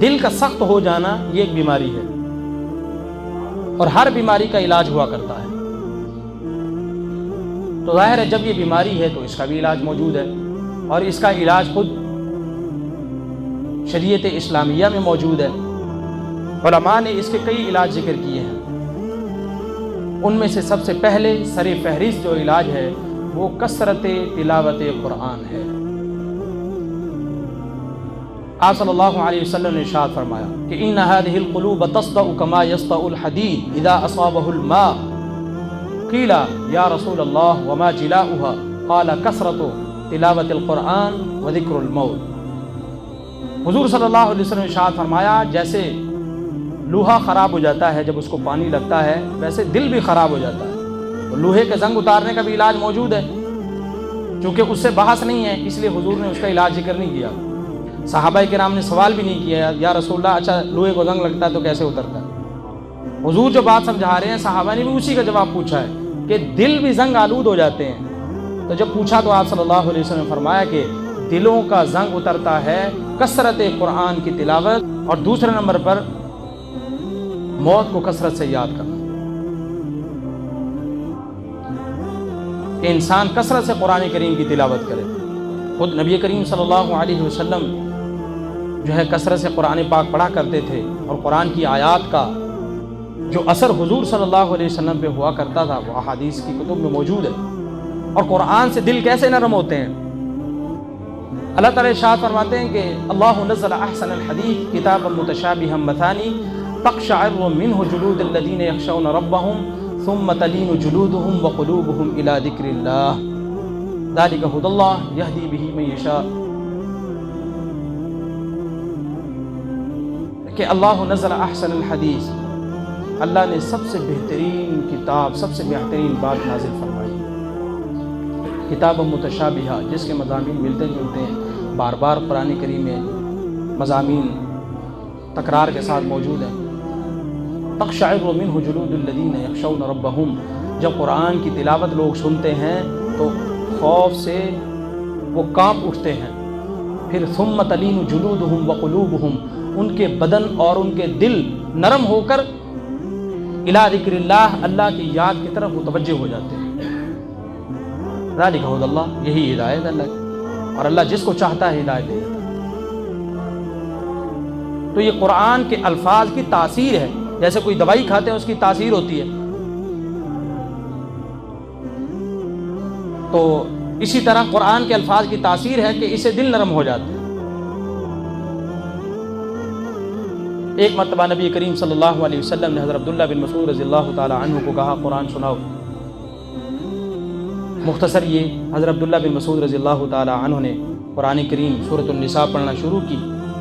دل کا سخت ہو جانا یہ ایک بیماری ہے، اور ہر بیماری کا علاج ہوا کرتا ہے۔ تو ظاہر ہے جب یہ بیماری ہے تو اس کا بھی علاج موجود ہے، اور اس کا علاج خود شریعت اسلامیہ میں موجود ہے۔ علماء نے اس کے کئی علاج ذکر کیے ہیں، ان میں سے سب سے پہلے سر فہرست جو علاج ہے وہ کثرت تلاوت قرآن ہے۔ آپ صلی اللہ علیہ وسلم نے ارشاد فرمایا کہ ان هذه القلوب تصدأ كما يصدأ الحديد اذا اصابه الماء قیل یا رسول اللہ وما جلاؤها قال کثرت تلاوت القرآن وذکر الموت۔ حضور صلی اللہ علیہ وسلم نے ارشاد فرمایا جیسے لوہا خراب ہو جاتا ہے جب اس کو پانی لگتا ہے، ویسے دل بھی خراب ہو جاتا ہے، تو لوہے کے زنگ اتارنے کا بھی علاج موجود ہے۔ چونکہ اس سے بحث نہیں ہے اس لیے حضور نے اس کا علاج ذکر نہیں کیا۔ صحابہ کرام نے سوال بھی نہیں کیا یا رسول اللہ اچھا لوہے کو زنگ لگتا ہے تو کیسے اترتا ہے؟ حضور جو بات سمجھا رہے ہیں صحابہ نے بھی اسی کا جواب پوچھا ہے کہ دل بھی زنگ آلود ہو جاتے ہیں۔ تو جب پوچھا تو آپ صلی اللہ علیہ وسلم نے فرمایا کہ دلوں کا زنگ اترتا ہے کثرت قرآن کی تلاوت، اور دوسرے نمبر پر موت کو کثرت سے یاد کرنا، کہ انسان کثرت سے قرآن کریم کی تلاوت کرے۔ خود نبی کریم صلی اللہ علیہ وسلم جو ہے کثرت سے قرآن پاک پڑھا کرتے تھے، اور قرآن کی آیات کا جو اثر حضور صلی اللہ علیہ وسلم پہ ہوا کرتا تھا وہ احادیث کی کتب میں موجود ہے۔ اور قرآن سے دل کیسے نرم ہوتے ہیں؟ اللہ تعالیٰ ارشاد فرماتے ہیں کہ اللہ نزل احسن الحدیث کتابا متشابہا مثانی تقشعر منہ جلود الذین یخشون ربهم ثم تلین جلودهم وقلوبهم الى ذکر اللہ ذلک ھدی اللہ یہدی بہ من یشاء۔ کہ اللہ نزل احسن الحدیث، اللہ نے سب سے بہترین کتاب، سب سے بہترین بات نازل فرمائی، کتاب متشابہہ جس کے مضامین ملتے جلتے ہیں، بار بار قرآن کریم میں مضامین تکرار کے ساتھ موجود ہیں۔ تقشعر منہ جلود الذین یخشون ربہم، جب قرآن کی تلاوت لوگ سنتے ہیں تو خوف سے وہ کانپ اٹھتے ہیں۔ پھر ثم تلین جلودہم وقلوبہم، ان کے بدن اور ان کے دل نرم ہو کر الی ذکر اللہ، اللہ کی یاد کی طرف متوجہ ہو جاتے ہیں۔ ذالک ھدی اللہ، یہی ہدایت ہے اللہ کی، اور اللہ جس کو چاہتا ہے ہدایت دے دیتا ہے۔ تو یہ قرآن کے الفاظ کی تاثیر ہے، جیسے کوئی دوائی کھاتے ہیں اس کی تاثیر ہوتی ہے، تو اسی طرح قرآن کے الفاظ کی تاثیر ہے کہ اسے دل نرم ہو جاتے ہیں۔ ایک مرتبہ نبی کریم صلی اللہ علیہ وسلم نے حضرت عبداللہ بن مسعود رضی اللہ تعالی عنہ کو کہا قرآن سناؤ۔ مختصر یہ حضرت عبداللہ بن مسعود رضی اللہ تعالی عنہ نے قرآن کریم سورۃ النساء پڑھنا شروع کی۔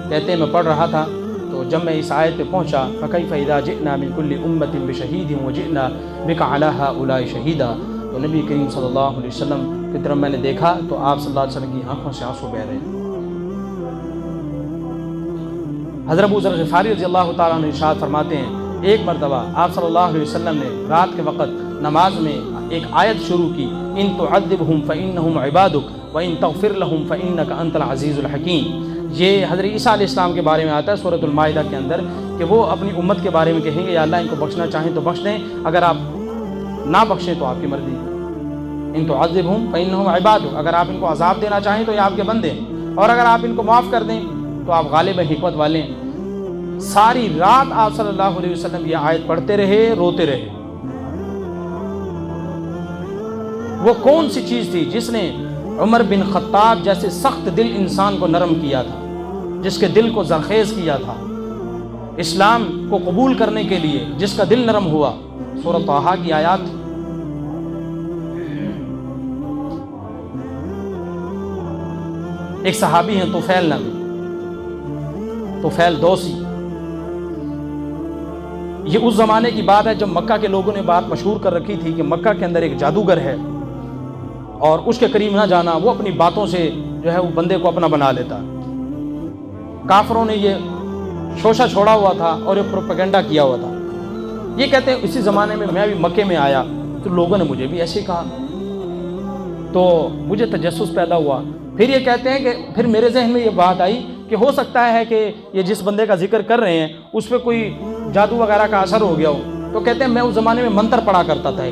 کہتے ہیں میں پڑھ رہا تھا تو جب میں اس آیت پہ پہنچا فَكَيْفَ إِذَا جِئْنَا مِن كُلِّ أُمَّةٍ بِشَهِيدٍ وَجِئْنَا بِكَ عَلَىٰ هَٰؤُلَاءِ شَهِيدًا، تو نبی کریم صلی اللہ علیہ وسلم کی طرف میں نے دیکھا تو آپ صلی اللہ علیہ وسلم کی آنکھوں سے آنسو بہہ رہے ہیں۔ حضرت ابو ذر غفاری رضی اللہ تعالیٰ عنہ ارشاد فرماتے ہیں ایک مرتبہ آپ صلی اللہ علیہ وسلم نے رات کے وقت نماز میں ایک آیت شروع کی، ان تعذبہم فإنہم عبادک وإن تغفر لہم فإنک انت العزیز الحکیم۔ یہ حضرت عیسیٰ علیہ السلام کے بارے میں آتا ہے سورۃ المائدہ کے اندر کہ وہ اپنی امت کے بارے میں کہیں گے یا اللہ ان کو بخشنا چاہیں تو بخش دیں، اگر آپ نہ بخشیں تو آپ کی مرضی۔ ان تعذبہم فإنہم عبادک، اگر آپ ان کو عذاب دینا چاہیں تو یہ آپ کے بندے ہیں، اور اگر آپ ان کو معاف کر دیں تو آپ غالب حکمت والے ہیں۔ ساری رات آپ صلی اللہ علیہ وسلم یہ آیت پڑھتے رہے، روتے رہے۔ وہ کون سی چیز تھی جس نے عمر بن خطاب جیسے سخت دل انسان کو نرم کیا تھا، جس کے دل کو زرخیز کیا تھا اسلام کو قبول کرنے کے لیے، جس کا دل نرم ہوا؟ سورۃ طٰہٰ کی آیات۔ ایک صحابی ہیں طفیل نامی، طفیل دوسی۔ یہ اس زمانے کی بات ہے جب مکہ کے لوگوں نے بات مشہور کر رکھی تھی کہ مکہ کے اندر ایک جادوگر ہے اور اس کے قریب نہ جانا، وہ اپنی باتوں سے جو ہے وہ بندے کو اپنا بنا لیتا۔ کافروں نے یہ شوشہ چھوڑا ہوا تھا اور یہ پروپیگنڈا کیا ہوا تھا۔ یہ کہتے ہیں اسی زمانے میں بھی مکے میں آیا تو لوگوں نے مجھے بھی ایسے کہا تو مجھے تجسس پیدا ہوا۔ پھر یہ کہتے ہیں کہ پھر میرے ذہن میں یہ بات آئی کہ ہو سکتا ہے کہ یہ جس بندے کا ذکر کر رہے ہیں اس پہ کوئی جادو وغیرہ کا اثر ہو گیا ہو. تو کہتے ہیں میں اس زمانے میں منتر پڑھا کرتا تھا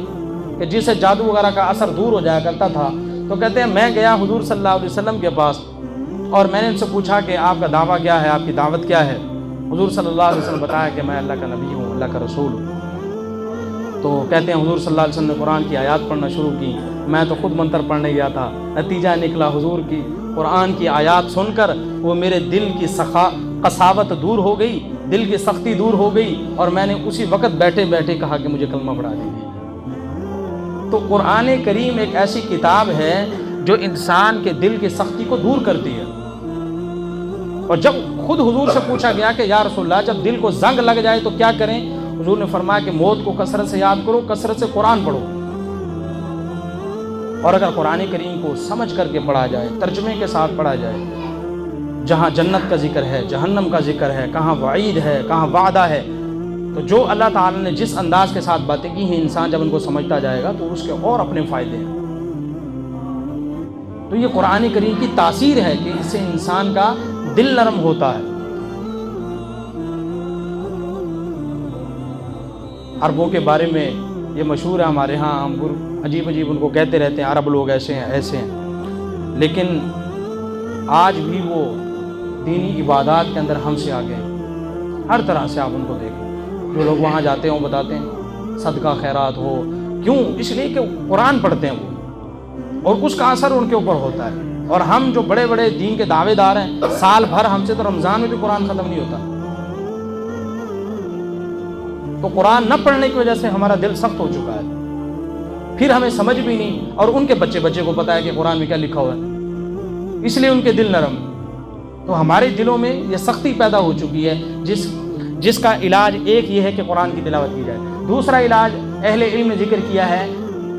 کہ جس سے جادو وغیرہ کا اثر دور ہو جایا کرتا تھا. تو کہتے ہیں میں گیا حضور صلی اللہ علیہ وسلم کے پاس اور میں نے ان سے پوچھا کہ آپ کا دعویٰ کیا ہے, آپ کی دعوت کیا ہے. حضور صلی اللہ علیہ وسلم بتایا کہ میں اللہ کا نبی ہوں, اللہ کا رسول ہوں. تو کہتے ہیں حضور صلی اللہ علیہ وسلم نے قرآن کی آیات پڑھنا شروع کی. میں تو خود منتر پڑھنے گیا تھا, نتیجہ نکلا حضور کی قرآن کی آیات سن کر وہ میرے دل کی قساوت دور ہو گئی, دل کی سختی دور ہو گئی, اور میں نے اسی وقت بیٹھے بیٹھے کہا کہ مجھے کلمہ پڑھا دیجیے. تو قرآن کریم ایک ایسی کتاب ہے جو انسان کے دل کی سختی کو دور کرتی ہے. اور جب خود حضور سے پوچھا گیا کہ یا رسول اللہ جب دل کو زنگ لگ جائے تو کیا کریں, حضور نے فرمایا کہ موت کو کثرت سے یاد کرو, کثرت سے قرآن پڑھو. اور اگر قرآن کریم کو سمجھ کر کے پڑھا جائے, ترجمے کے ساتھ پڑھا جائے, جہاں جنت کا ذکر ہے, جہنم کا ذکر ہے, کہاں وعید ہے, کہاں وعدہ ہے, تو جو اللہ تعالیٰ نے جس انداز کے ساتھ باتیں کی ہیں انسان جب ان کو سمجھتا جائے گا تو اس کے اور اپنے فائدے ہیں. تو یہ قرآن کریم کی تاثیر ہے کہ اس سے انسان کا دل نرم ہوتا ہے. عربوں کے بارے میں یہ مشہور ہے ہمارے ہاں, ہم عجیب عجیب ان کو کہتے رہتے ہیں عرب لوگ ایسے ہیں ایسے ہیں, لیکن آج بھی وہ دینی عبادات کے اندر ہم سے آگے ہیں. ہر طرح سے آپ ان کو دیکھیں, جو لوگ وہاں جاتے ہیں وہ بتاتے ہیں صدقہ خیرات ہو, کیوں؟ اس لیے کہ قرآن پڑھتے ہیں وہ اور اس کا اثر ان کے اوپر ہوتا ہے. اور ہم جو بڑے بڑے دین کے دعوے دار ہیں, سال بھر ہم سے تو رمضان میں بھی قرآن ختم نہیں ہوتا. تو قرآن نہ پڑھنے کی وجہ سے ہمارا دل سخت ہو چکا ہے, پھر ہمیں سمجھ بھی نہیں, اور ان کے بچے کو پتا ہے کہ قرآن میں کیا لکھا ہوا ہے, اس لیے ان کے دل نرم. تو ہمارے دلوں میں یہ سختی پیدا ہو چکی ہے جس کا علاج ایک یہ ہے کہ قرآن کی تلاوت کی جائے. دوسرا علاج اہل علم نے ذکر کیا ہے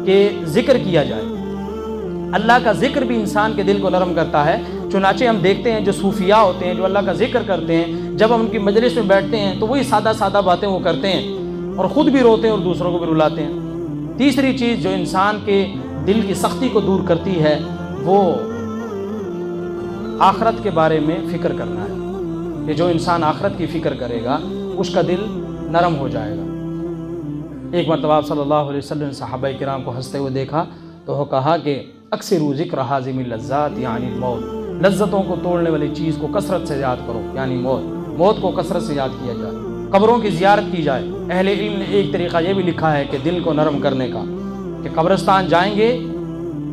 کہ ذکر کیا جائے. اللہ کا ذکر بھی انسان کے دل کو نرم کرتا ہے. چنانچہ ہم دیکھتے ہیں جو صوفیاء ہوتے ہیں, جو اللہ کا ذکر کرتے ہیں, جب ہم ان کی مجلس میں بیٹھتے ہیں تو وہی سادہ سادہ باتیں وہ کرتے ہیں اور خود بھی روتے ہیں اور دوسروں کو بھی رلاتے ہیں. تیسری چیز جو انسان کے دل کی سختی کو دور کرتی ہے وہ آخرت کے بارے میں فکر کرنا ہے, کہ جو انسان آخرت کی فکر کرے گا اس کا دل نرم ہو جائے گا. ایک مرتبہ صلی اللہ علیہ وسلم نے صحابہ کرام کو ہنستے ہوئے دیکھا تو وہ کہا کہ اکثروا ذکر حازم اللذات یعنی الموت, لذتوں کو توڑنے والی چیز کو کثرت سے یاد کرو یعنی موت کو کثرت سے یاد کیا جائے. قبروں کی زیارت کی جائے. اہل علم نے ایک طریقہ یہ بھی لکھا ہے کہ دل کو نرم کرنے کا, کہ قبرستان جائیں گے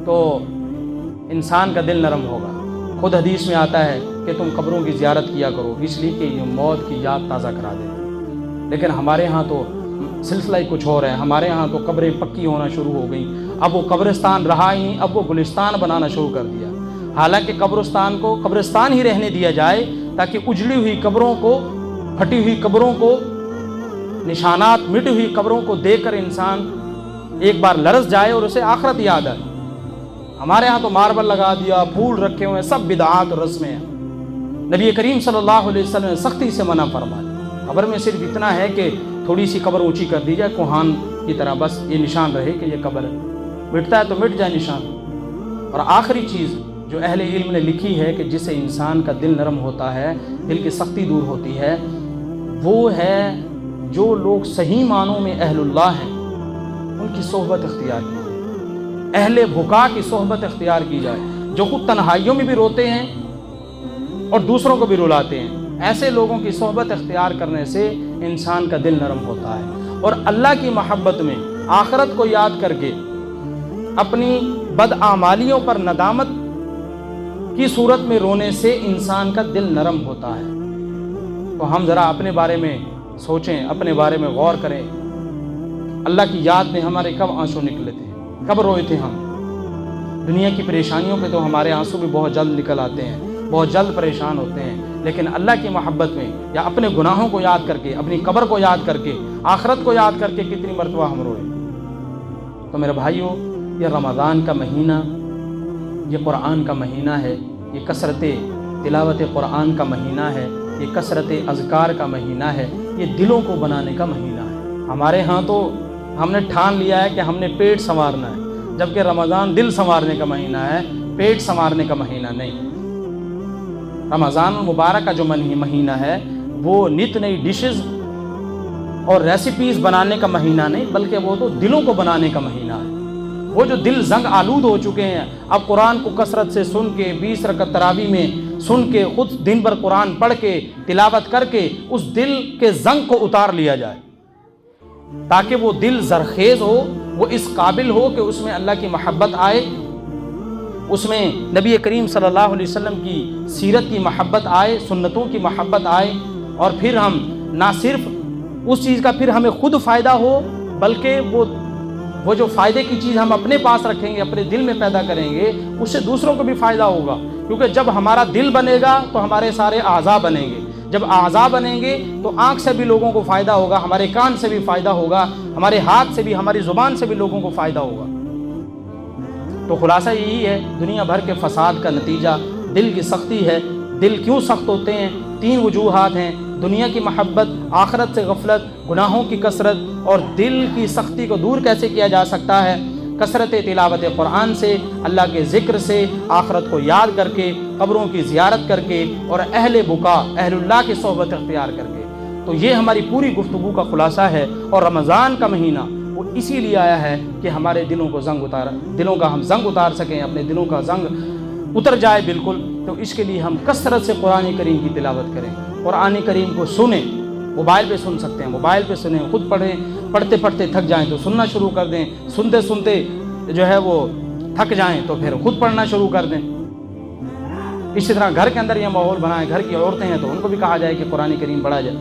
تو انسان کا دل نرم ہوگا. خود حدیث میں آتا ہے کہ تم قبروں کی زیارت کیا کرو اس لیے کہ یہ موت کی یاد تازہ کرا دے. لیکن ہمارے ہاں تو سلسلہ ہی کچھ اور ہے. ہمارے ہاں تو قبریں پکی ہونا شروع ہو گئیں. اب وہ قبرستان رہا ہی نہیں, اب وہ گلستان بنانا شروع کر دیا. حالانکہ قبرستان کو قبرستان ہی رہنے دیا جائے تاکہ اجڑی ہوئی قبروں کو, پھٹی ہوئی قبروں کو, نشانات مٹی ہوئی قبروں کو دیکھ کر انسان ایک بار لرز جائے اور اسے آخرت یاد آئے. ہمارے ہاں تو ماربل لگا دیا, پھول رکھے ہوئے, سب بدعات اور رسمیں ہیں. نبی کریم صلی اللہ علیہ وسلم نے سختی سے منع فرمایا. قبر میں صرف اتنا ہے کہ تھوڑی سی قبر اونچی کر دی جائے کوہان کی طرح, بس یہ نشان رہے کہ یہ قبر ہے, مٹتا ہے تو مٹ جائے نشان. اور آخری چیز جو اہل علم نے لکھی ہے کہ جس سے انسان کا دل نرم ہوتا ہے, دل کی سختی دور ہوتی ہے, وہ ہے جو لوگ صحیح معنوں میں اہل اللہ ہیں ان کی صحبت اختیار کی جائے. اہل بھکا کی صحبت اختیار کی جائے, جو خود تنہائیوں میں بھی روتے ہیں اور دوسروں کو بھی رلاتے ہیں. ایسے لوگوں کی صحبت اختیار کرنے سے انسان کا دل نرم ہوتا ہے. اور اللہ کی محبت میں آخرت کو یاد کر کے اپنی بدعمالیوں پر ندامت کی صورت میں رونے سے انسان کا دل نرم ہوتا ہے. تو ہم ذرا اپنے بارے میں سوچیں, اپنے بارے میں غور کریں. اللہ کی یاد میں ہمارے کب آنسو نکلے تھے, کب روئے تھے ہم؟ دنیا کی پریشانیوں پہ تو ہمارے آنسو بھی بہت جلد نکل آتے ہیں, بہت جلد پریشان ہوتے ہیں. لیکن اللہ کی محبت میں یا اپنے گناہوں کو یاد کر کے, اپنی قبر کو یاد کر کے, آخرت کو یاد کر کے کتنی مرتبہ ہم روئے. تو میرے بھائیوں, یہ رمضان کا مہینہ, یہ قرآن کا مہینہ ہے, یہ کثرت تلاوت قرآن کا مہینہ ہے, یہ کثرت اذکار کا مہینہ ہے, یہ دلوں کو بنانے کا مہینہ ہے. ہمارے ہاں تو ہم نے ٹھان لیا ہے کہ ہم نے پیٹ سنوارنا ہے, جبکہ رمضان دل سنوارنے کا مہینہ ہے, پیٹ سنوارنے کا مہینہ نہیں. رمضان المبارک کا جو مہینہ ہے وہ نت نئی ڈشز اور ریسیپیز بنانے کا مہینہ نہیں، بلکہ وہ تو دلوں کو بنانے کا مہینہ ہے۔ وہ جو دل زنگ آلود ہو چکے ہیں، اب قرآن کو کثرت سے سن کے 20 رکعت تراویح میں سن کے خود دن بھر قرآن پڑھ کے تلاوت کر کے اس دل کے زنگ کو اتار لیا جائے، تاکہ وہ دل زرخیز ہو، وہ اس قابل ہو کہ اس میں اللہ کی محبت آئے، اس میں نبی کریم صلی اللہ علیہ وسلم کی سیرت کی محبت آئے، سنتوں کی محبت آئے، اور پھر ہم نہ صرف اس چیز کا پھر ہمیں خود فائدہ ہو، بلکہ وہ جو فائدے کی چیز ہم اپنے پاس رکھیں گے، اپنے دل میں پیدا کریں گے، اس سے دوسروں کو بھی فائدہ ہوگا، کیونکہ جب ہمارا دل بنے گا تو ہمارے سارے اعضاء بنیں گے، جب اعضاء بنیں گے تو آنکھ سے بھی لوگوں کو فائدہ ہوگا، ہمارے کان سے بھی فائدہ ہوگا، ہمارے ہاتھ سے بھی، ہماری زبان سے بھی لوگوں کو فائدہ ہوگا۔ تو خلاصہ یہی ہے، دنیا بھر کے فساد کا نتیجہ دل کی سختی ہے۔ دل کیوں سخت ہوتے ہیں؟ 3 وجوہات ہیں: دنیا کی محبت، آخرت سے غفلت، گناہوں کی کثرت۔ اور دل کی سختی کو دور کیسے کیا جا سکتا ہے؟ کثرت تلاوت قرآن سے، اللہ کے ذکر سے، آخرت کو یاد کر کے، قبروں کی زیارت کر کے، اور اہل بکا، اہل اللہ کی صحبت اختیار کر کے۔ تو یہ ہماری پوری گفتگو کا خلاصہ ہے، اور رمضان کا مہینہ وہ اسی لیے آیا ہے کہ ہمارے دلوں کا ہم زنگ اتار سکیں، اپنے دلوں کا زنگ اتر جائے بالکل۔ تو اس کے لیے ہم کثرت سے قرآن کریم کی تلاوت کریں، قرآن کریم کو سنیں، موبائل پہ سن سکتے ہیں، موبائل پہ سنیں، خود پڑھیں، پڑھتے پڑھتے تھک جائیں تو سننا شروع کر دیں، سنتے سنتے جو ہے وہ تھک جائیں تو پھر خود پڑھنا شروع کر دیں۔ اسی طرح گھر کے اندر یہ ماحول بنائیں، گھر کی عورتیں ہیں تو ان کو بھی کہا جائے کہ قرآن کریم پڑھا جائے۔